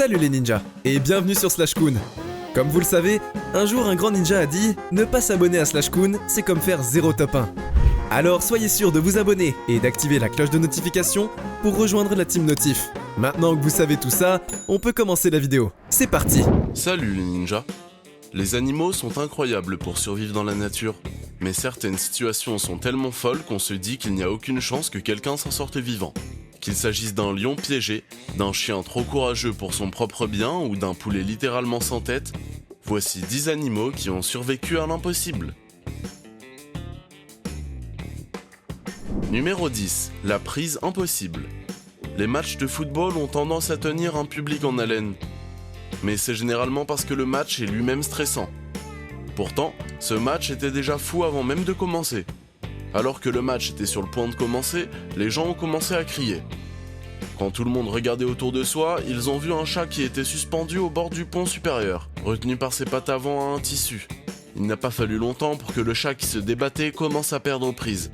Salut les ninjas, et bienvenue sur Slashcoon. Comme vous le savez, un jour un grand ninja a dit « Ne pas s'abonner à Slashcoon, c'est comme faire 0 top 1 ». Alors soyez sûr de vous abonner et d'activer la cloche de notification pour rejoindre la team Notif. Maintenant que vous savez tout ça, on peut commencer la vidéo. C'est parti. Salut les ninjas. Les animaux sont incroyables pour survivre dans la nature. Mais certaines situations sont tellement folles qu'on se dit qu'il n'y a aucune chance que quelqu'un s'en sorte vivant. Qu'il s'agisse d'un lion piégé, d'un chien trop courageux pour son propre bien ou d'un poulet littéralement sans tête, voici 10 animaux qui ont survécu à l'impossible. Numéro 10. La prise impossible. Les matchs de football ont tendance à tenir un public en haleine. Mais c'est généralement parce que le match est lui-même stressant. Pourtant, ce match était déjà fou avant même de commencer. Alors que le match était sur le point de commencer, les gens ont commencé à crier. Quand tout le monde regardait autour de soi, ils ont vu un chat qui était suspendu au bord du pont supérieur, retenu par ses pattes avant à un tissu. Il n'a pas fallu longtemps pour que le chat qui se débattait commence à perdre prise.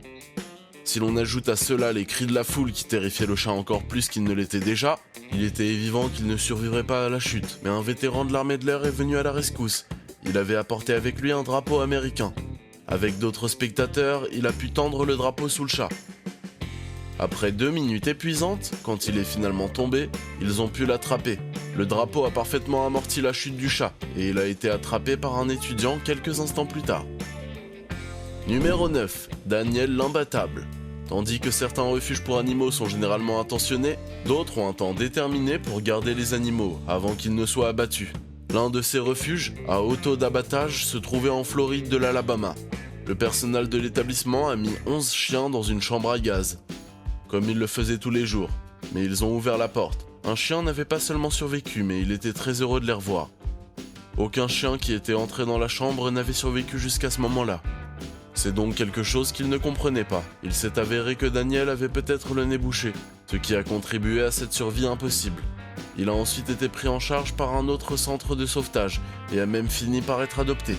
Si l'on ajoute à cela les cris de la foule qui terrifiaient le chat encore plus qu'il ne l'était déjà, il était évident qu'il ne survivrait pas à la chute, mais un vétéran de l'armée de l'air est venu à la rescousse. Il avait apporté avec lui un drapeau américain. Avec d'autres spectateurs, il a pu tendre le drapeau sous le chat. Après 2 minutes épuisantes, quand il est finalement tombé, ils ont pu l'attraper. Le drapeau a parfaitement amorti la chute du chat, et il a été attrapé par un étudiant quelques instants plus tard. Numéro 9. Daniel l'imbattable. Tandis que certains refuges pour animaux sont généralement intentionnés, d'autres ont un temps déterminé pour garder les animaux avant qu'ils ne soient abattus. L'un de ces refuges, à haut taux d'abattage, se trouvait en Floride de l'Alabama. Le personnel de l'établissement a mis 11 chiens dans une chambre à gaz, comme ils le faisaient tous les jours. Mais ils ont ouvert la porte. Un chien n'avait pas seulement survécu, mais il était très heureux de les revoir. Aucun chien qui était entré dans la chambre n'avait survécu jusqu'à ce moment-là. C'est donc quelque chose qu'il ne comprenait pas. Il s'est avéré que Daniel avait peut-être le nez bouché, ce qui a contribué à cette survie impossible. Il a ensuite été pris en charge par un autre centre de sauvetage et a même fini par être adopté.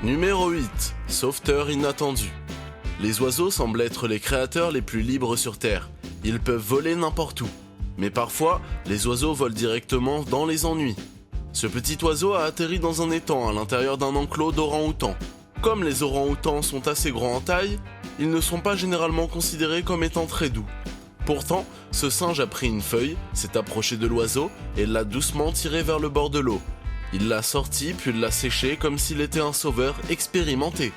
Numéro 8. Sauveteur inattendu. Les oiseaux semblent être les créateurs les plus libres sur Terre. Ils peuvent voler n'importe où. Mais parfois, les oiseaux volent directement dans les ennuis. Ce petit oiseau a atterri dans un étang à l'intérieur d'un enclos d'orang-outans. Comme les orang-outans sont assez grands en taille, ils ne sont pas généralement considérés comme étant très doux. Pourtant, ce singe a pris une feuille, s'est approché de l'oiseau et l'a doucement tiré vers le bord de l'eau. Il l'a sorti puis l'a séché comme s'il était un sauveur expérimenté.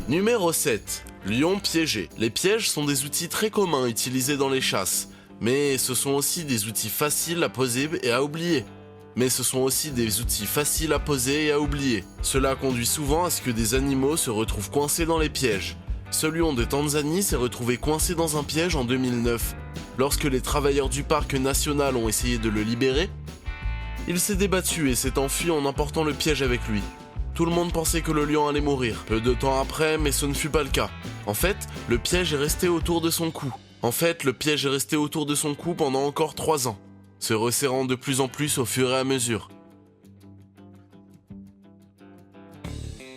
Numéro 7. Lion piégé. Les pièges sont des outils très communs utilisés dans les chasses, mais ce sont aussi des outils faciles à poser et à oublier. Cela conduit souvent à ce que des animaux se retrouvent coincés dans les pièges. Ce lion de Tanzanie s'est retrouvé coincé dans un piège en 2009. Lorsque les travailleurs du parc national ont essayé de le libérer, il s'est débattu et s'est enfui en emportant le piège avec lui. Tout le monde pensait que le lion allait mourir, peu de temps après, mais ce ne fut pas le cas. En fait, le piège est resté autour de son cou pendant encore 3 ans, se resserrant de plus en plus au fur et à mesure.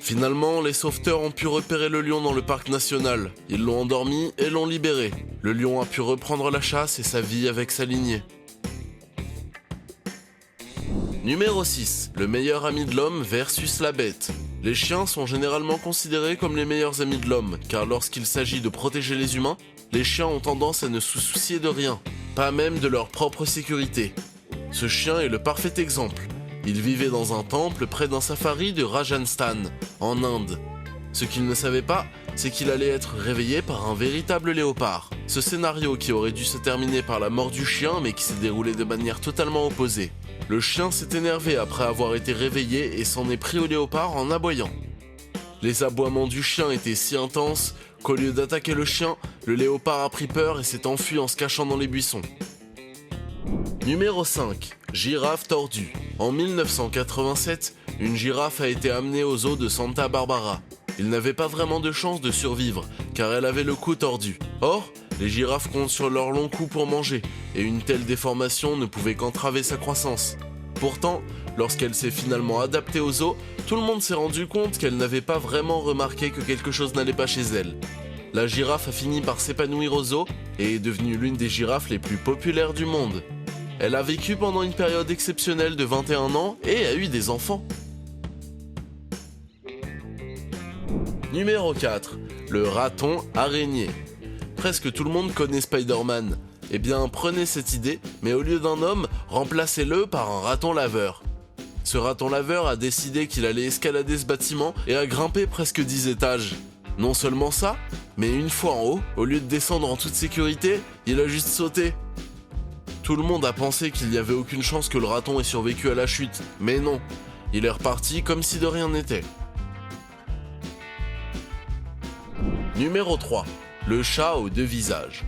Finalement, les sauveteurs ont pu repérer le lion dans le parc national. Ils l'ont endormi et l'ont libéré. Le lion a pu reprendre la chasse et sa vie avec sa lignée. Numéro 6. Le meilleur ami de l'homme versus la bête. Les chiens sont généralement considérés comme les meilleurs amis de l'homme, car lorsqu'il s'agit de protéger les humains, les chiens ont tendance à ne se soucier de rien, pas même de leur propre sécurité. Ce chien est le parfait exemple. Il vivait dans un temple près d'un safari de Rajasthan, en Inde. Ce qu'il ne savait pas, c'est qu'il allait être réveillé par un véritable léopard. Ce scénario qui aurait dû se terminer par la mort du chien, mais qui s'est déroulé de manière totalement opposée. Le chien s'est énervé après avoir été réveillé et s'en est pris au léopard en aboyant. Les aboiements du chien étaient si intenses qu'au lieu d'attaquer le chien, le léopard a pris peur et s'est enfui en se cachant dans les buissons. Numéro 5. Girafe tordue. En 1987, une girafe a été amenée aux eaux de Santa Barbara. Il n'avait pas vraiment de chance de survivre, car elle avait le cou tordu. Or, les girafes comptent sur leur long cou pour manger, et une telle déformation ne pouvait qu'entraver sa croissance. Pourtant, lorsqu'elle s'est finalement adaptée au zoo, tout le monde s'est rendu compte qu'elle n'avait pas vraiment remarqué que quelque chose n'allait pas chez elle. La girafe a fini par s'épanouir au zoo et est devenue l'une des girafes les plus populaires du monde. Elle a vécu pendant une période exceptionnelle de 21 ans et a eu des enfants. Numéro 4. Le raton araignée. Presque tout le monde connaît Spider-Man. Eh bien, prenez cette idée, mais au lieu d'un homme, remplacez-le par un raton laveur. Ce raton laveur a décidé qu'il allait escalader ce bâtiment et a grimpé presque 10 étages. Non seulement ça, mais une fois en haut, au lieu de descendre en toute sécurité, il a juste sauté. Tout le monde a pensé qu'il n'y avait aucune chance que le raton ait survécu à la chute, mais non, il est reparti comme si de rien n'était. Numéro 3. Le chat aux deux visages.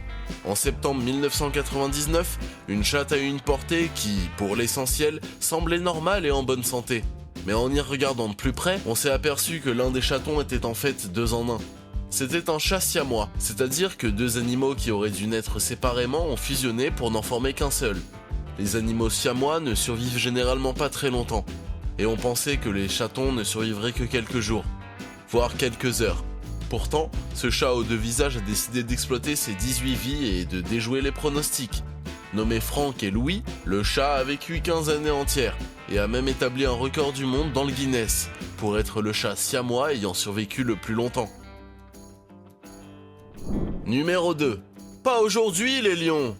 En septembre 1999, une chatte a eu une portée qui, pour l'essentiel, semblait normale et en bonne santé. Mais en y regardant de plus près, on s'est aperçu que l'un des chatons était en fait 2 en 1. C'était un chat siamois, c'est-à-dire que 2 animaux qui auraient dû naître séparément ont fusionné pour n'en former qu'un seul. Les animaux siamois ne survivent généralement pas très longtemps, et on pensait que les chatons ne survivraient que quelques jours, voire quelques heures. Pourtant, ce chat aux deux visages a décidé d'exploiter ses 18 vies et de déjouer les pronostics. Nommé Frank et Louis, le chat a vécu 15 années entières et a même établi un record du monde dans le Guinness pour être le chat siamois ayant survécu le plus longtemps. Numéro 2. Pas aujourd'hui les lions.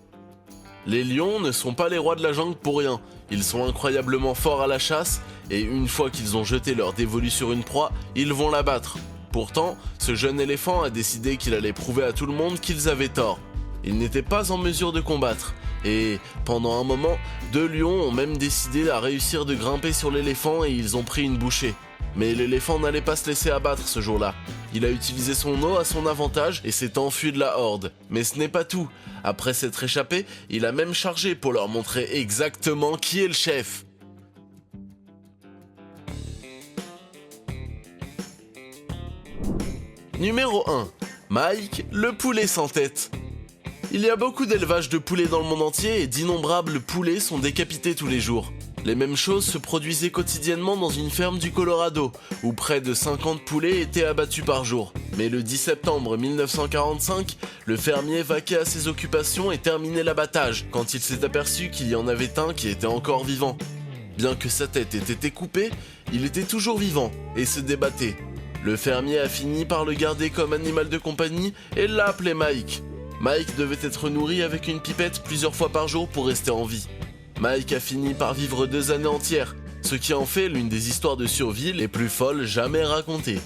Les lions ne sont pas les rois de la jungle pour rien. Ils sont incroyablement forts à la chasse et une fois qu'ils ont jeté leur dévolu sur une proie, ils vont la battre. Pourtant, ce jeune éléphant a décidé qu'il allait prouver à tout le monde qu'ils avaient tort. Il n'était pas en mesure de combattre, et pendant un moment, 2 lions ont même décidé à réussir de grimper sur l'éléphant et ils ont pris une bouchée. Mais l'éléphant n'allait pas se laisser abattre ce jour-là. Il a utilisé son eau à son avantage et s'est enfui de la horde. Mais ce n'est pas tout. Après s'être échappé, il a même chargé pour leur montrer exactement qui est le chef. Numéro 1. Mike, le poulet sans tête. Il y a beaucoup d'élevages de poulets dans le monde entier et d'innombrables poulets sont décapités tous les jours. Les mêmes choses se produisaient quotidiennement dans une ferme du Colorado, où près de 50 poulets étaient abattus par jour. Mais le 10 septembre 1945, le fermier vaquait à ses occupations et terminait l'abattage, quand il s'est aperçu qu'il y en avait un qui était encore vivant. Bien que sa tête ait été coupée, il était toujours vivant et se débattait. Le fermier a fini par le garder comme animal de compagnie et l'a appelé Mike. Mike devait être nourri avec une pipette plusieurs fois par jour pour rester en vie. Mike a fini par vivre 2 années entières, ce qui en fait l'une des histoires de survie les plus folles jamais racontées.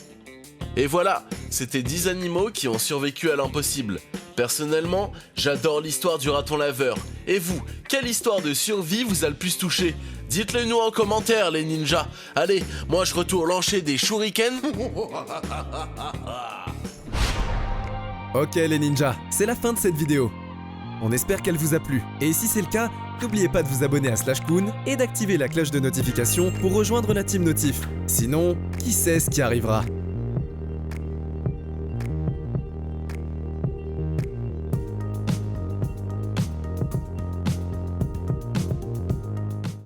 Et voilà, c'était 10 animaux qui ont survécu à l'impossible. Personnellement, j'adore l'histoire du raton laveur. Et vous, quelle histoire de survie vous a le plus touché ? Dites-le nous en commentaire les ninjas. Allez, moi je retourne lancer des shurikens. Ok les ninjas, c'est la fin de cette vidéo. On espère qu'elle vous a plu. Et si c'est le cas, n'oubliez pas de vous abonner à Slashcoon et d'activer la cloche de notification pour rejoindre la team Notif. Sinon, qui sait ce qui arrivera ?